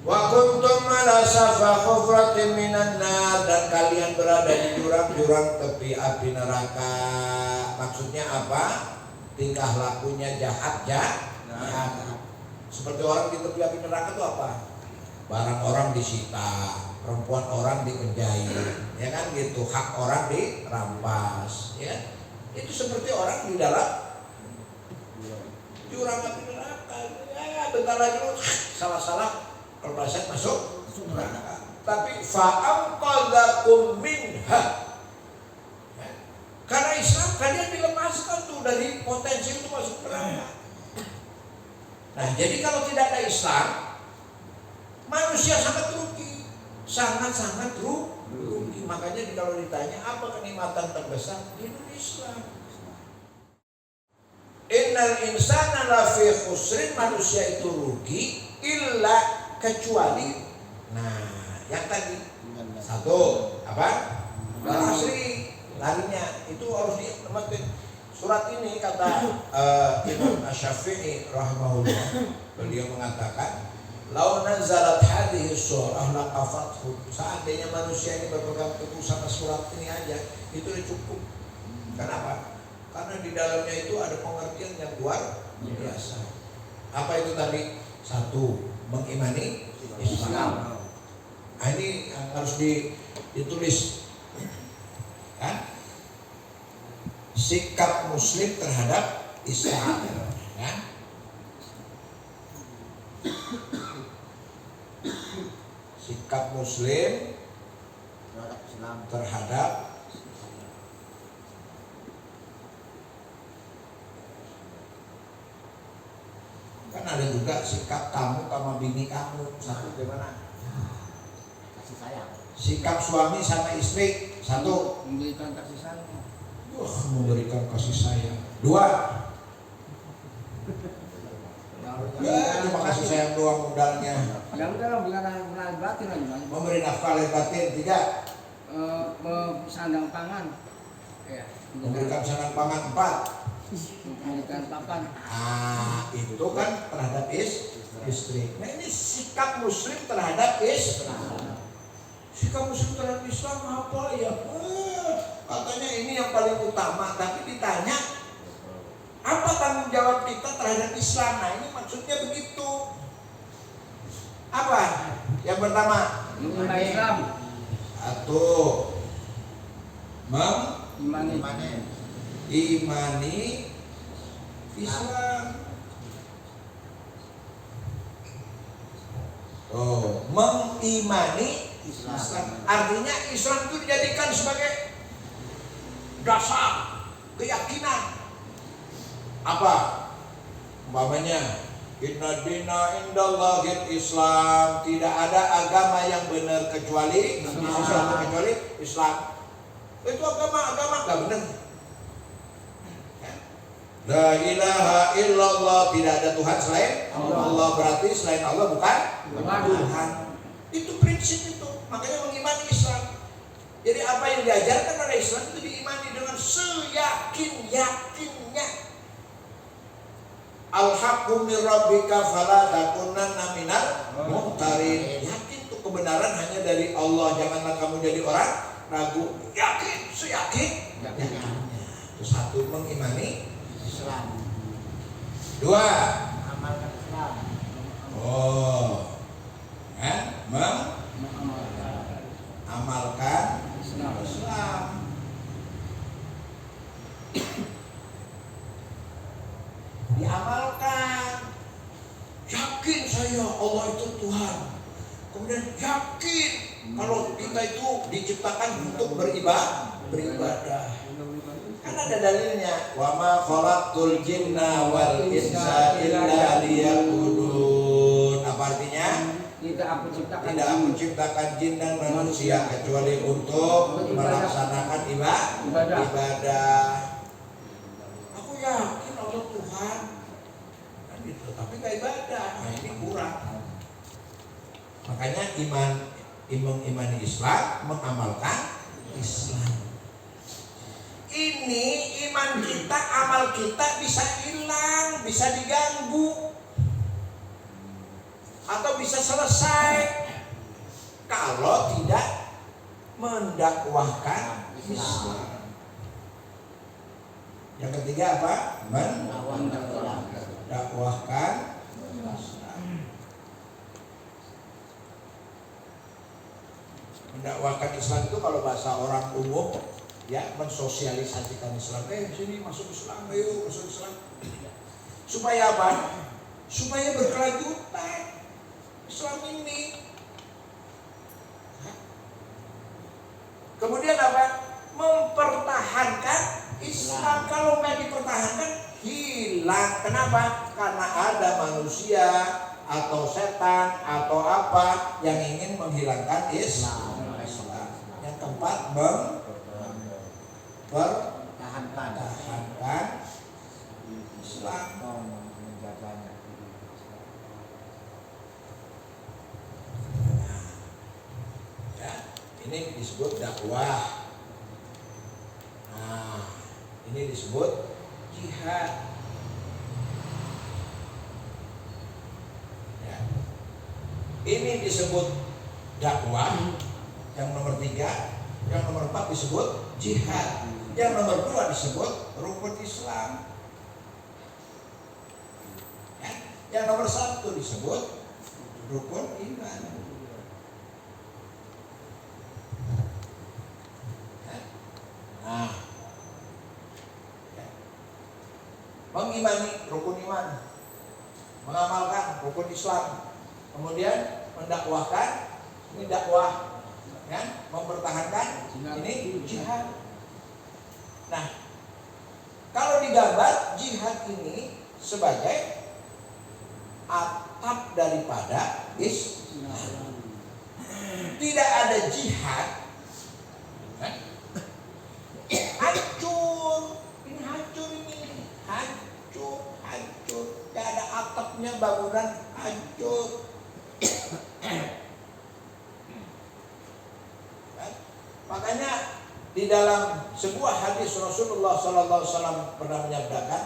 Wa kuntum ala safa hufratin minan nar, dan kalian berada di jurang-jurang tepi api neraka. Maksudnya apa? Tingkah lakunya jahat. Seperti orang di tepi api neraka itu apa? Barang orang disita, perempuan orang dikerjai, ya kan gitu, hak orang dirampas, ya. Itu seperti orang di dalam jurang api neraka. Ya, bentar lagi salah-salah kelepasan masuk neraka. Tapi fa'anqadzakum minha. Ya. Karena Islam kalian dilepaskan tuh dari potensi itu masuk neraka. Nah, jadi kalau tidak ada Islam, manusia sangat rugi, sangat rugi. Makanya kalau ditanya apa kenikmatan terbesar, itu Islam. Innal insana lafi khusrin, manusia itu rugi illa kecuali. Nah, yang tadi satu apa? Asri larinya itu harus diingetin. Surat ini kata Imam Asy-Syafi'i rahimahullah, beliau mengatakan, "Lau nazalat hadhihi surah laqafathu." Seandainya manusia ini berpegang teguh sama surat ini aja, itu udah cukup. Kenapa? Karena di dalamnya itu ada pengertian yang luar biasa. Apa itu tadi? Satu, mengimani Islam. Nah, ini harus ditulis, kan? Sikap Muslim terhadap Islam, kan? Sikap Muslim terhadap Islam, terhadap kan ada juga sikap kamu sama bini kamu. Satu gimana? Kasih sayang. Sikap suami sama istri. Satu, memberikan kasih sayang. Memberikan kasih sayang. Dua, cuma kasih sayang doang modalnya. Memberi nafkah lahir batin. Tiga, sandang pangan. Memberikan sandang pangan. Empat, memberikan papan. Itu kan terhadap istri. Nah, ini sikap Muslim terhadap Islam. Sikap Muslim terhadap Islam apa ya? Katanya ini yang paling utama, tapi ditanya apa tanggung jawab kita terhadap Islam? Nah, ini maksudnya begitu. Apa? Yang pertama, mengimani Islam. Satu, imani Islam. Mengimani Islam. Artinya Islam itu dijadikan sebagai dasar keyakinan. Apa? Umpamanya, inna dina indallahil Islam. Tidak ada agama yang benar kecuali Islam. Itu agama gak benar. La ilaha illallah, tidak ada Tuhan selain Allah. Berarti selain Allah bukan Tuhan. Itu prinsip itu. Makanya mengimani Islam. Jadi apa yang diajarkan oleh Islam itu diimani dengan seyakin-yakinnya. Al-haqqu mir rabbika fala takunanna minal mumtarin. Yakin itu kebenaran hanya dari Allah. Janganlah kamu jadi orang ragu. Yakin, seyakin-yakinnya. Itu satu, mengimani Islam. Dua, amalkan Islam. Amalkan Islam. Diamalkan. Yakin saya Allah itu Tuhan. Kemudian yakin kalau kita itu diciptakan untuk beribadah. Kan ada dalilnya. Wa ma khalaqtul jinna wal insa illa liya'budun. Apa artinya? Tidak aku ciptakan jin dan manusia kecuali untuk melaksanakan ibadah. Aku yakin Allah Tuhan. Kan gitu, tapi gak ibadah. Nah, ini kurang. Makanya imani Islam, mengamalkan Islam. Ini iman kita, amal kita bisa hilang, bisa diganggu. atau bisa selesai kalau tidak mendakwahkan Islam. Yang ketiga apa? Mendakwahkan Islam. Mendakwahkan Islam itu kalau bahasa orang umum ya, mensosialisasikan Islam. Sini masuk Islam, ayo masuk Islam. Supaya apa? Supaya berkelanjutan Islam ini. Kemudian apa? Mempertahankan Islam. Kalau nggak dipertahankan, hilang. Kenapa? Karena ada manusia atau setan atau apa yang ingin menghilangkan Islam. Yang keempat, mempertahankan Islam. Ya, ini disebut dakwah. Nah, ini disebut jihad. Ya. Ini disebut dakwah. Yang nomor 3, yang nomor 4 disebut jihad. Yang nomor 2 disebut rukun Islam. Ya. Yang nomor 1 disebut rukun iman. Nah, ya. Mengimani rukun iman, mengamalkan rukun Islam, kemudian mendakwahkan, ini dakwah, ya, mempertahankan, ini jihad. Nah, kalau digambar jihad ini sebagai atap daripada Islam. Tidak ada jihad, hancur, ini hancur, ini hancur, tidak ada atapnya, bangunan hancur. Makanya di dalam sebuah hadis Rasulullah SAW pernah menyabdakan,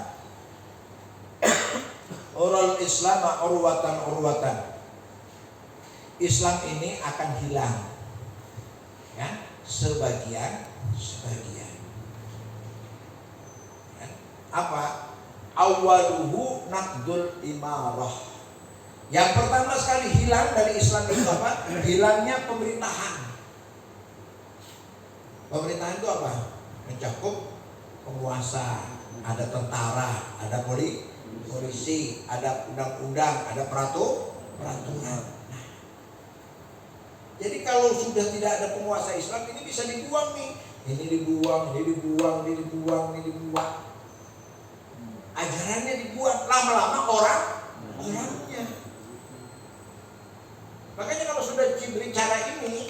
Ural Islam urwatan. Islam ini akan hilang, ya, sebagian. Ya. Apa? Awaluhu naqdul imarah. Yang pertama sekali hilang dari Islam itu apa? Hilangnya pemerintahan. Pemerintahan itu apa? Mencakup penguasa, ada tentara, ada polisi, ada undang-undang, ada peraturan. Jadi kalau sudah tidak ada penguasa Islam, ini bisa dibuang nih. Ini dibuang. Ajarannya dibuang, lama-lama orangnya. Makanya kalau sudah diberi cara ini,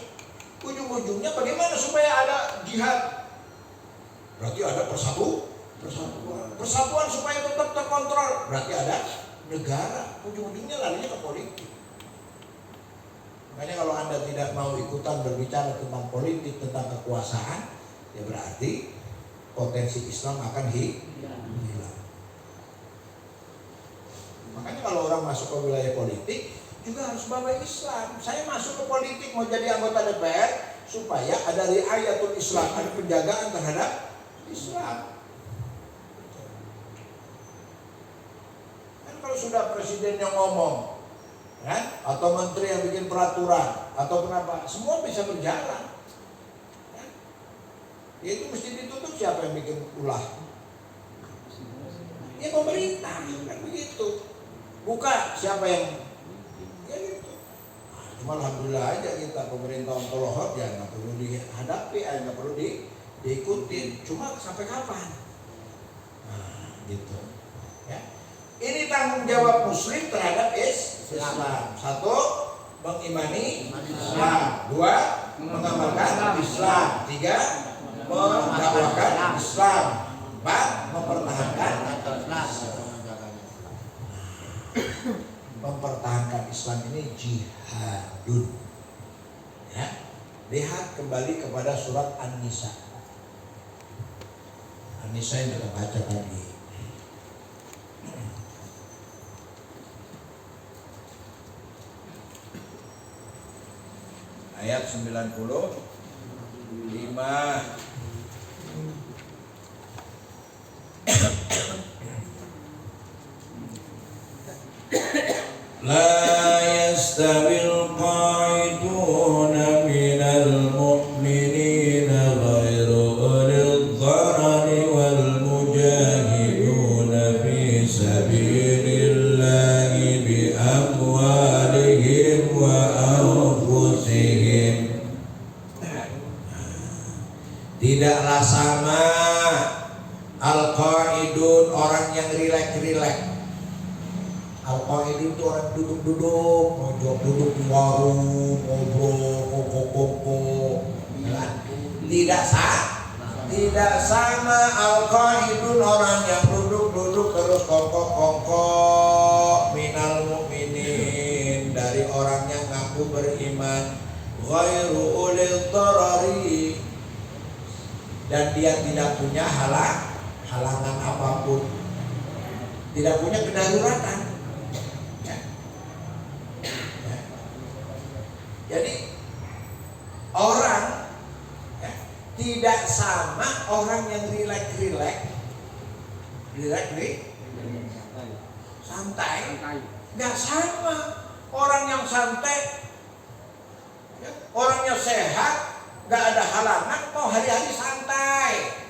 ujung-ujungnya bagaimana supaya ada jihad? Berarti ada persatuan supaya tetap terkontrol. Berarti ada negara. Ujung-ujungnya larinya ke politik. Makanya kalau Anda tidak mau ikutan berbicara tentang politik, tentang kekuasaan, ya berarti potensi Islam akan hilang. Makanya kalau orang masuk ke wilayah politik juga harus bawa Islam. Saya masuk ke politik mau jadi anggota DPR supaya ada riayatul Islam, ada penjagaan terhadap Islam. Kan kalau sudah presiden yang ngomong, kan? Atau menteri yang bikin peraturan, atau kenapa, semua bisa berjalan, kan? Ya itu mesti ditutup siapa yang bikin ulah? Ya pemerintah, kan begitu. Buka siapa yang, ya gitu. Nah, cuma alhamdulillah aja kita pemerintah ontoloh ya nggak perlu dihadapi, nggak perlu diikutin. Cuma sampai kapan? Nah, gitu. Ya. Ini tanggung jawab Muslim terhadap Islam. 1, mengimani Islam. 2, mengamalkan Islam. 3, mendakwahkan Islam. 4, mempertahankan Islam. Mempertahankan Islam ini jihadun. Ya. Lihat kembali kepada surat An-Nisa. An-Nisa yang kita baca tadi. ayat 95. La yastawil qa'iduna minal mu'minina ghairu ulil dharari wal mujahiduna fi sabilillahi bi amwalihim wa anfusihim. Tidaklah sama al-qa'idun, orang yang rileks-rileks. Al-Qaidin itu orang duduk-duduk, ngojok duduk di warung, ngobrol, koko-koko, tidak sama Al-Qaidun, orang yang duduk-duduk terus kongkok-kongkok minal mu'minin, dari orang yang ngaku beriman, ghairu ulil darari, dan dia tidak punya halangan apapun, tidak punya kedaruratan. Jadi orang tidak sama orang yang rileks, santai, nggak sama orang yang santai, orangnya sehat, nggak ada halangan, mau hari-hari santai,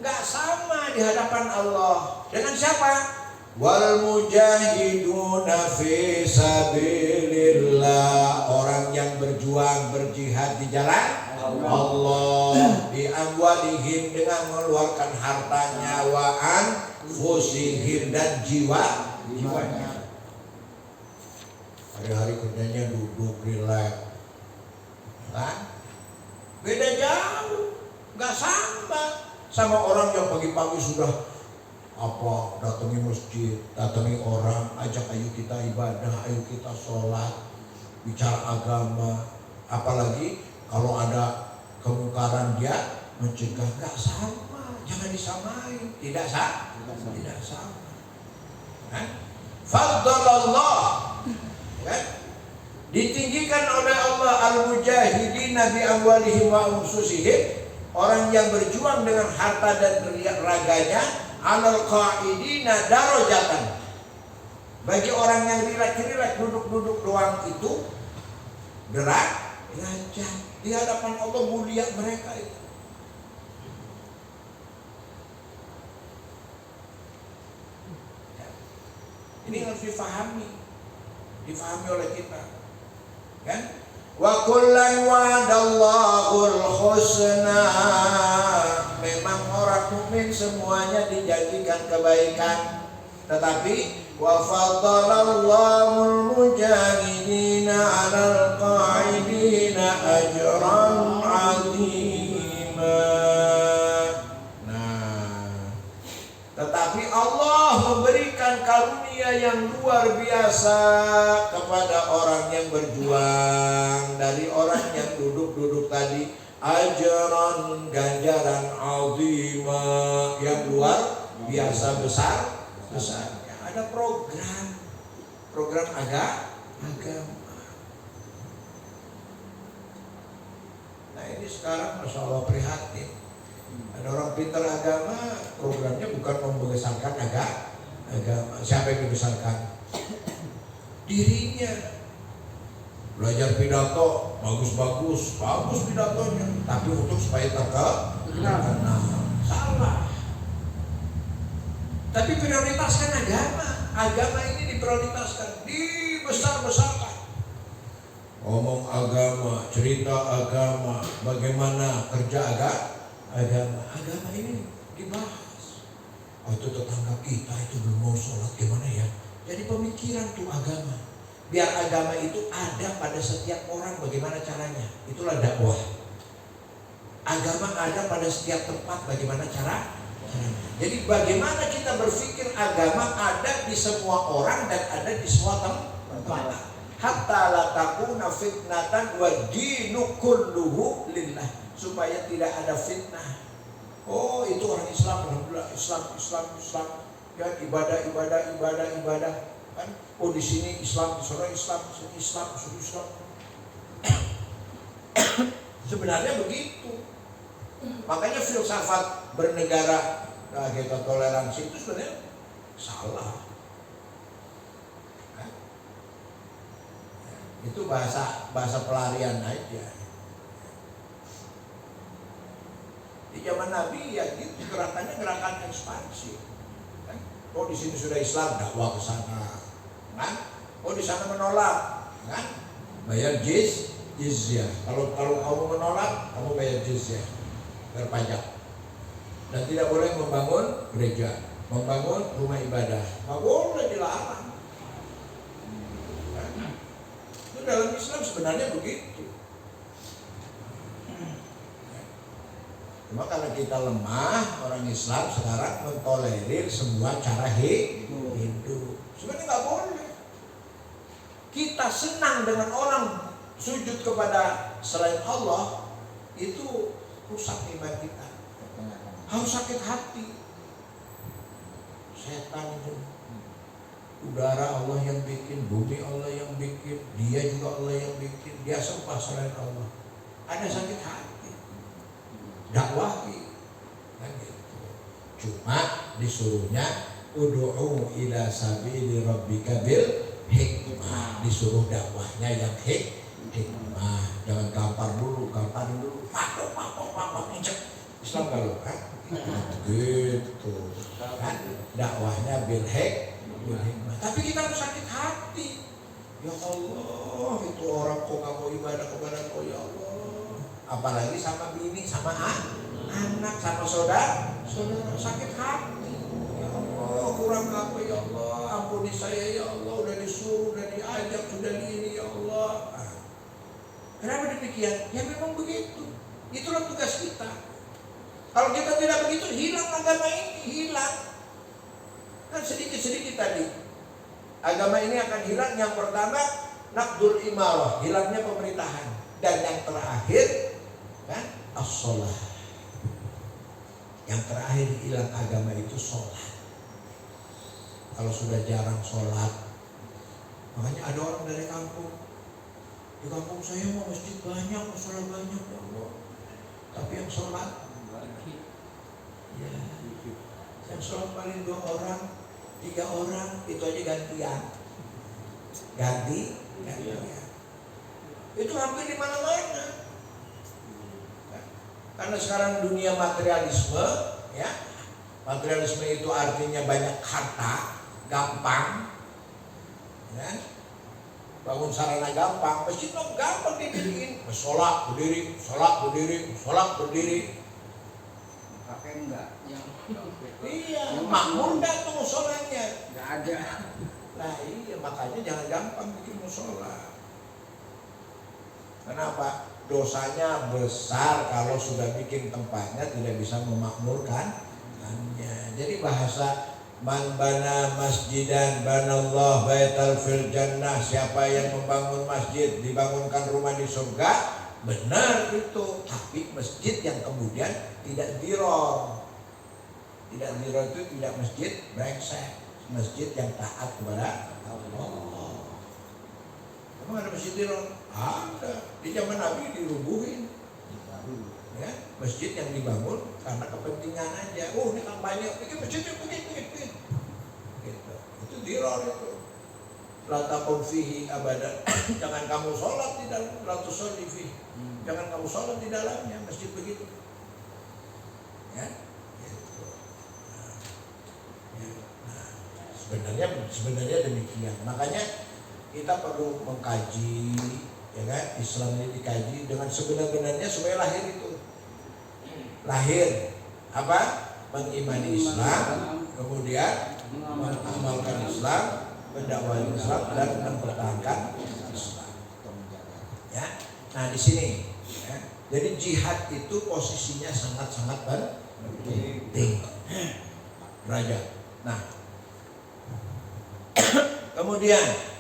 nggak sama di hadapan Allah. Dengan siapa? Wal mujahiduna fi sabilillah, orang yang berjuang berjihad di jalan Allah, bi amwalihim, dengan mengeluarkan hartanya, wa anfusihim, dan jiwanya. Hari-hari kerjanya duduk rileks, kan? Beda jauh, nggak sama orang yang pagi-pagi sudah datangi masjid, datangi orang, ajak ayo kita ibadah, ayo kita sholat, bicara agama. Apalagi kalau ada kemungkaran dia mencegah. Nggak sama, jangan disamain, tidak sama. Faddalallah, kan? Ditinggikan oleh Allah al-mujahidina bi amwalihim wa anfusihim, orang yang berjuang dengan harta dan raganya, alal qa'idina darajatan, bagi orang yang rileks duduk-duduk doang itu derajat di hadapan Allah, mulia mereka itu. Ini harus difahami oleh kita, kan? Wa kullan wa'adallahul husna, memang orang mukmin semuanya dijanjikan kebaikan, tetapi wa faddalallahu mujahidina 'alal qa'idina ajran 'azima. Tetapi Allah memberikan karunia yang luar biasa kepada orang yang berjuang, dari orang yang duduk-duduk tadi, ajran, ganjaran azima, yang luar biasa besarnya. Ada program agama. Nah ini sekarang Masya Allah prihatin. Ada orang pintar agama, programnya bukan membesarkan agama. Siapa yang dibesarkan? Dirinya. Belajar pidato, bagus pidatonya, tapi untuk supaya terkenal. Salah. Tapi prioritaskan agama ini diprioritaskan, dibesar-besarkan. Ngomong agama, cerita agama, bagaimana kerja agama ini dibahas. Itu tetangga kita itu belum mau sholat, gimana ya? Jadi pemikiran tuh agama. Biar agama itu ada pada setiap orang, bagaimana caranya? Itulah dakwah. Agama ada pada setiap tempat, bagaimana caranya? Jadi bagaimana kita berpikir agama ada di semua orang dan ada di semua tempat. Hatta la takuna fitnatan wa dinu kulluhu lillah, supaya tidak ada fitnah. Oh itu orang Islam, alhamdulillah Islam, ya ibadah kan? Oh di sini Islam, di sana Islam, di sini Islam. Sebenarnya begitu. Makanya filsafat bernegara, nah, kita toleransi itu sebenarnya salah. Nah, itu bahasa pelarian aja. Di zaman Nabi ya gitu, gerakannya gerakan ekspansi. Kan? Oh di sini sudah Islam, dakwah ke sana. Kan? Oh di sana menolak, kan? Bayar jizyah. Kalau kamu menolak, kamu bayar jizyah, bayar pajak. Dan tidak boleh membangun gereja, membangun rumah ibadah. Nggak boleh, dilarang. Kan? Itu dalam Islam sebenarnya begitu. Cuma karena kita lemah, orang Islam sekarang mentolerir semua cara hidup. Sebenarnya nggak boleh. Kita senang dengan orang sujud kepada selain Allah, itu rusak iman kita. Harus sakit hati. Setan itu. Udara Allah yang bikin, bumi Allah yang bikin, dia juga Allah yang bikin. Dia sembah selain Allah. Ada sakit hati. Dakwahi kan gitu. Cuma disuruhnya ud'u ila sabili rabbika bil hikmah, disuruh dakwahnya yang hikmah. Jangan gampar dulu, gamparin dulu, pak injek Islam kalau kan gitu kan, dakwahnya bil hikmah. Tapi kita harus sakit hati. Ya Allah, itu orang kok gak mau ibadah kepada kau ya Allah. Apalagi sama bini, sama anak, sama saudara sakit hati. Ya Allah, kurang apa ya Allah, ampuni saya ya Allah, udah disuruh, udah diajak, sudah ini ya Allah. Kenapa demikian? Ya memang begitu. Itulah tugas kita. Kalau kita tidak begitu, hilang agama ini, hilang. Kan sedikit-sedikit tadi. Agama ini akan hilang. Yang pertama, naqdul imarah, hilangnya pemerintahan. Dan yang terakhir, kan, as-sholah. Yang terakhir hilang agama itu sholat. Kalau sudah jarang sholat, makanya ada orang dari kampung, di kampung saya mau masjid banyak, musola banyak ya Allah, tapi yang sholat ya, yang sholat paling 2 orang, 3 orang, itu aja gantian, gantian. Itu hampir di mana-mana. Karena sekarang dunia materialisme, ya, materialisme itu artinya banyak harta, gampang, ya. Bangun sarana gampang, masjid gampang didiriin, sholat berdiri, sholat berdiri, sholat berdiri. Pakai enggak? Yang Iya, makmur enggak tuh musolanya? enggak ada. Nah iya, makanya jangan gampang bikin musola. Kenapa? Dosanya besar kalau sudah bikin tempatnya tidak bisa memakmurkannya. Jadi bahasa man bana masjidan banallah baital fil jannah, siapa yang membangun masjid dibangunkan rumah di surga. Benar itu, tapi masjid yang kemudian tidak diror. Tidak diror itu tidak masjid brengsek, masjid yang taat kepada Allah. Emang ada masjid diror? Ada. Di zaman Nabi dirubuhin. Ya, masjid yang dibangun karena kepentingan aja. Oh, ini kampanye, bikin masjid, bikin. Gitu. Itu diror itu. La taqum fihi abadan. Jangan kamu sholat di dalam, la tusalli fihi. Jangan kamu sholat di dalamnya, masjid begitu. Ya. Gitu. Nah, sebenarnya demikian. Makanya kita perlu mengkaji, ya kan? Islam ini dikaji dengan sebenar-benarnya supaya lahir itu. Lahir apa? Mengimani Islam, kemudian mengamalkan Islam, mendakwahi Islam dan mempertahankan Islam. Ya. Nah, di sini ya. Jadi jihad itu posisinya sangat-sangat penting. Raja. Nah, kemudian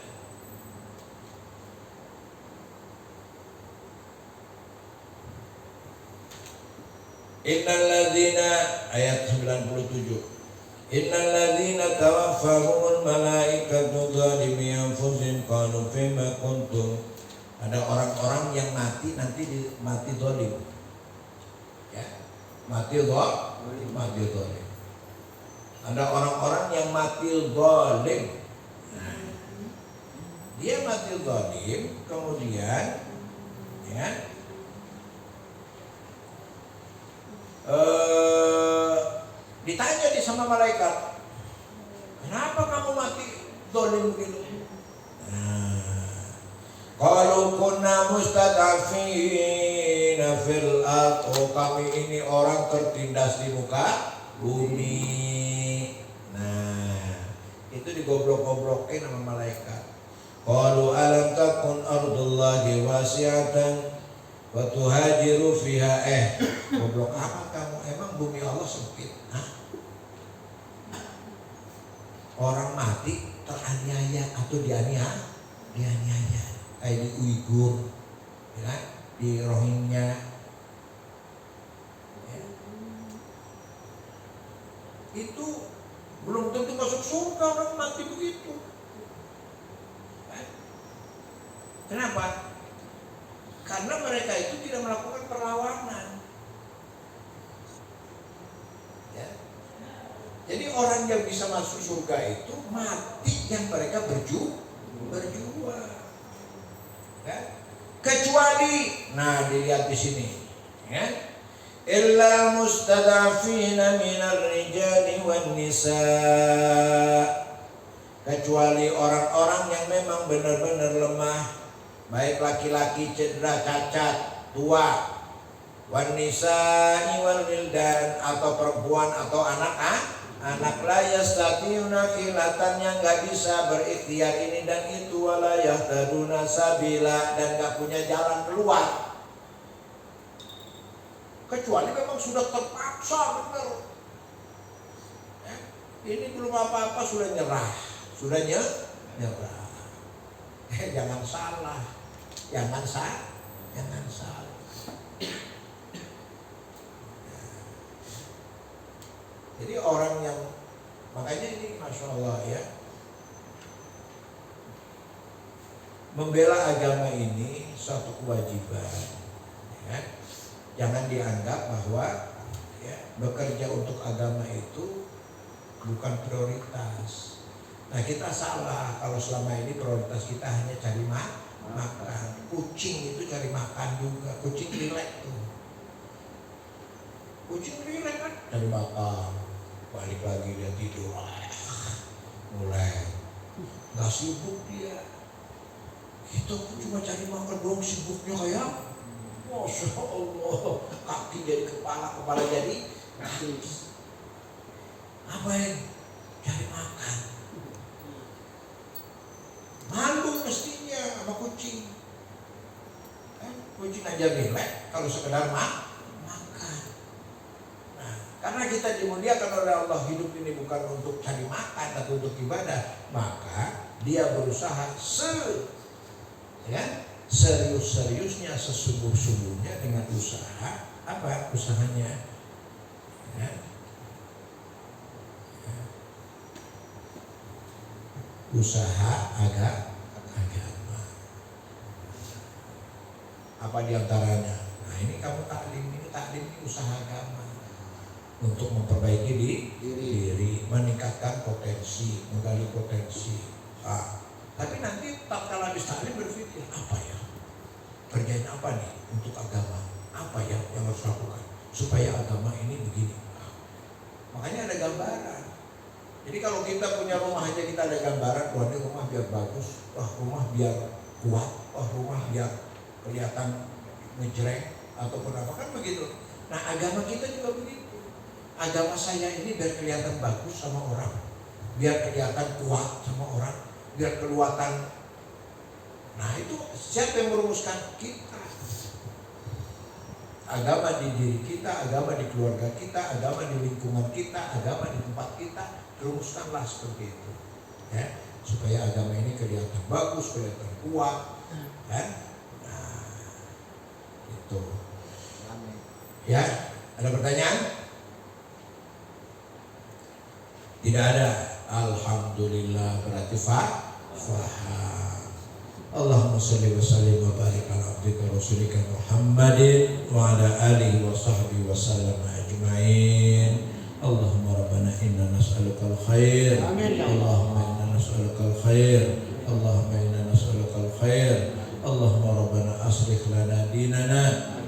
innal ladzina, ayat 97. Innal ladzina tawaffahumul malaikatu zalimi anfusihim qalu fima kuntum Ada orang-orang yang mati nanti mati zalim. Ya, mati zalim. Ada orang-orang yang mati zalim. Nah, dia mati zalim, kemudian ya ditanya di sama malaikat, kenapa kamu mati zalim begitu? Kalau kunna mustadafina fil ard, oh kami ini orang tertindas di muka bumi. Nah, itu digoblok-goblokin sama malaikat. Qalu alam takun ardullahi wasi'atan wa tuhajiru fiha. Goblok apa kamu? Emang bumi Allah sempit? Hah? Orang mati teraniaya atau dianiaya? Kayak di Uighur, ya, di Rohingya, ya. Itu belum tentu masuk surga orang mati begitu. Kenapa? Karena mereka itu tidak melakukan perlawanan. Ya. Jadi orang yang bisa masuk surga itu mati yang mereka berjuang. Ya. Kecuali, nah dilihat di sini, ya. Illa mustadafina minar rijali wan nisa. Kecuali orang-orang yang memang benar-benar lemah, baik laki-laki cedera, cacat, tua, wan nisa'i wal wildan, atau perempuan atau anak la yastati'una khilatan, yang gak bisa berikhtiar ini dan itu, wala yahtaduna sabila, dan gak punya jalan keluar. Kecuali memang sudah terpaksa benar. Ya, ini belum apa-apa sudah nyerah. Jangan salah. Jadi orang yang, makanya ini Masya Allah ya, membela agama ini suatu kewajiban, ya. Jangan dianggap bahwa ya, bekerja untuk agama itu bukan prioritas. Nah, kita salah kalau selama ini prioritas kita hanya cari makan. Kucing itu cari makan juga. Kucing rileks tuh. Kucing rileks kan cari makan. Balik lagi dia tidur. Mulai nggak sibuk dia. Kita pun cuma cari makan doang, sibuknya kayak Masya Allah, kaki jadi kepala jadi kaki. Apa yang cari makan? Malu mestinya sama kucing. Kucing aja rileks kalau sekedar makan. Nah, karena kita dimuliakan oleh Allah, hidup ini bukan untuk cari makan tapi untuk ibadah, maka dia berusaha serius-seriusnya, sesungguh-sungguhnya dengan usaha. Apa usahanya? Ya. Usaha agama. Apa diantaranya? Nah, ini kamu taklim ini usaha agama untuk memperbaiki diri, meningkatkan potensi, menggali potensi. Tapi nanti tatkala habis taklim berpikir, apa ya? Kerjain apa nih untuk agama? Apa ya yang harus lakukan supaya agama ini begini? Makanya ada gambaran. Jadi kalau kita punya rumah aja kita ada gambaran, wah ini rumah biar bagus, wah rumah biar kuat, wah rumah biar kelihatan ngejreng ataupun apa, kan begitu. Nah, agama kita juga begitu. Agama saya ini biar kelihatan bagus sama orang, biar kelihatan kuat sama orang, biar kelihatan. Nah, itu siapa yang merumuskan? Kita. Agama di diri kita, agama di keluarga kita, agama di lingkungan kita, agama di tempat kita, rumuskanlah seperti itu, ya, supaya agama ini kelihatan bagus, kelihatan kuat, kan? Nah, itu. Ya, ada pertanyaan? Tidak ada. Alhamdulillah, berarti faham. Allahumma salli wa sallim wa barik ala abdika rasulika Muhammadin wa ala alihi wa sahbihi wa sallam ajma'in. Allahumma rabbana inna nas'aluka al-khair. Allahumma inna nas'aluka al-khair. Allahumma inna nas'aluka al-khair. Allahumma rabbana aslih lana dinana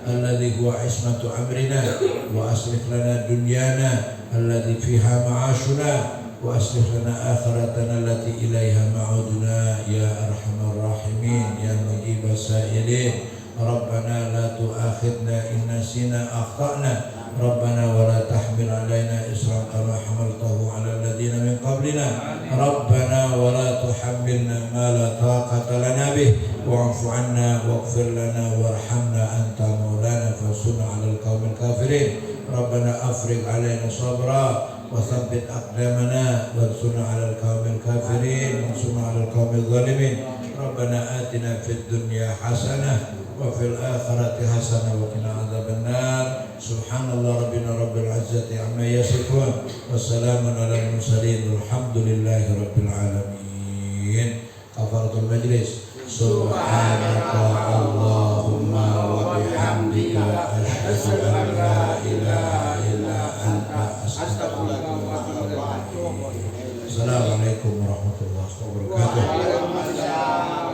alladhi huwa ismatu amrina wa aslih lana dunyana alladhi fiha ma'ashuna wa aslih lana akhiratana allati ilaiha ma'uduna ya arhamar rahimin ya mujibas sa'ilin. Rabbana la tu'akhidna in nasina akhtana Rabbana wa la tahmil alaina isran kama hamaltahu ala alladhina min qablina Rabbana wa la tuhammilna ma la taqata lana bih wa'fu anna waghfir lana warhamna anta maulana fansurna 'alal qaumil kafirin. Rabbana afrigh 'alaina sabra wa tsabbit aqdamana wansurna 'alal qaumil kafirin wansurna 'alal qaumil zalimin. Rabbana atina fid dunya hasanah wa fil akhirati hasanah wa qina adzabannar. Subhanallah rabbina rabbil izzati amma yasifun wassalamun 'alal mursalin walhamdulillahi rabbil alamin. Kafaratul majlis. Subhanaka Allahumma wa bihamdika asyhadu an la ilaha illa anta astaghfiruka wa atubu ilaik. Assalamualaikum warahmatullahi wabarakatuh.